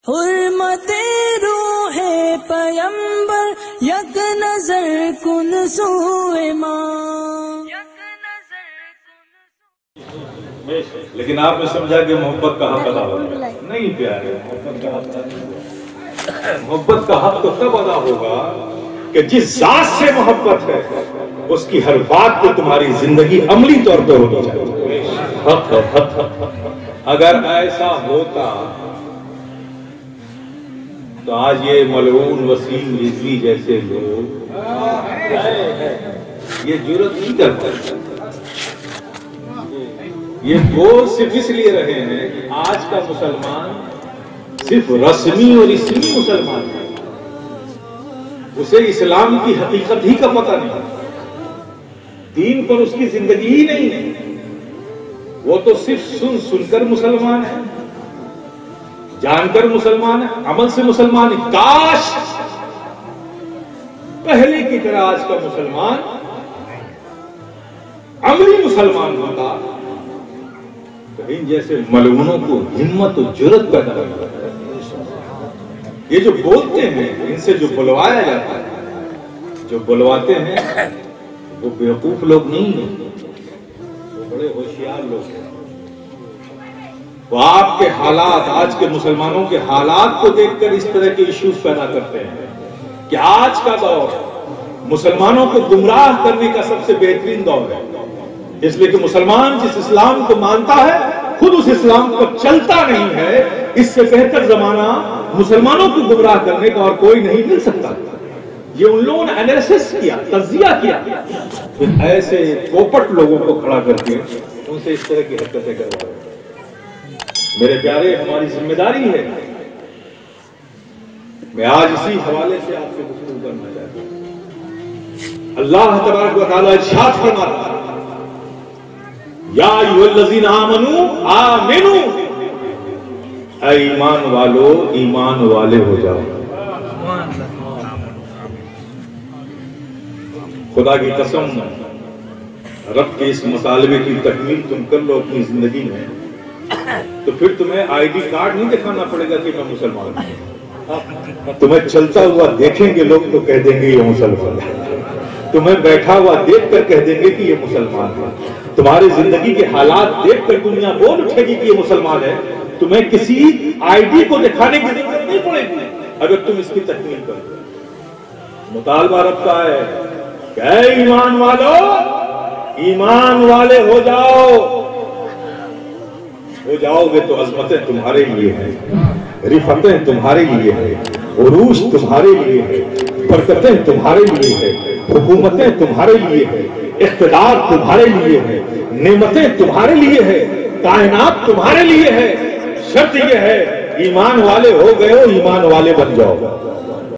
حرمت روح پیمبر یک نظر کن سوئے ماں. لیکن آپ نے سمجھا کہ محبت کا حق ادا ہوگا. نہیں پیارے، محبت کا حق تو تب ادا ہوگا کہ جس ذات سے محبت ہے اس کی ہر بات کو تمہاری زندگی عملی طور پر ہونی چاہیے. اگر ایسا ہوتا تو آج یہ ملعون وسیم رضوی جیسے لوگ یہ جرأت نہیں کرتے. یہ بول صرف اس لیے رہے ہیں کہ آج کا مسلمان صرف رسمی اور اسمی مسلمان ہے، اسے اسلام کی حقیقت ہی کا پتہ نہیں، دین پر اس کی زندگی ہی نہیں ہے. وہ تو صرف سن کر مسلمان ہے، جان کر مسلمان ہے، عمل سے مسلمان ہے. کاش پہلے کی طرح آج کا مسلمان عملی مسلمان ہوتا تو ان جیسے ملعونوں کو ہمت و جرأت پیدا کرتا ہے. یہ جو بولتے ہیں ان سے جو بلوایا جاتا ہے، جو بلواتے ہیں وہ بیوقوف لوگ نہیں ہیں، وہ بڑے ہوشیار لوگ ہیں. وہ آپ کے حالات، آج کے مسلمانوں کے حالات کو دیکھ کر اس طرح کے ایشوز پیدا کرتے ہیں کہ آج کا دور مسلمانوں کو گمراہ کرنے کا سب سے بہترین دور ہے. اس لیے کہ مسلمان جس اسلام کو مانتا ہے خود اس اسلام کو چلتا نہیں ہے. اس سے بہتر زمانہ مسلمانوں کو گمراہ کرنے کا اور کوئی نہیں مل سکتا. یہ ان لوگوں نے انالیسس کیا، تجزیہ کیا، پھر ایسے پوپٹ لوگوں کو کھڑا کر کے ان سے اس طرح کی حرکتیں کروائے. میرے پیارے، ہماری ذمہ داری ہے. میں آج اسی حوالے سے آپ سے گفتگو کرنا چاہتا ہوں. اللہ تبارک و تعالیٰ ارشاد فرماتا ہے، یا ایھا الذین آمنوا آمنوا، اے ایمان والو ایمان والے ہو جاؤ. خدا کی قسم، رب کے اس مطالبے کی تکمیل تم کر لو اپنی زندگی میں تو پھر تمہیں آئی ڈی کارڈ نہیں دکھانا پڑے گا کہ میں مسلمان ہوں. تمہیں چلتا ہوا دیکھیں گے لوگ تو کہہ دیں گے یہ مسلمان ہے. تمہیں بیٹھا ہوا دیکھ کر کہہ دیں گے کہ یہ مسلمان ہے. تمہاری زندگی کے حالات دیکھ کر دنیا بول اٹھے گی کہ یہ مسلمان ہے. تمہیں کسی آئی ڈی کو دکھانے کی ضرورت نہیں پڑے گی اگر تم اس کی تکمیل کرو. مطالبہ رب کا ہے کہ اے ایمان والو ایمان والے ہو جاؤ گے تو عظمتیں تمہارے لیے ہیں، رفعتیں تمہارے لیے ہیں، عروج تمہارے لیے ہے، برکتیں تمہارے لیے ہے، حکومتیں تمہارے لیے ہے، اقتدار تمہارے لیے ہے، نعمتیں تمہارے لیے ہے، کائنات تمہارے لیے ہے. شرط یہ ہے ایمان والے ہو گئے ہو، ایمان والے بن جاؤ.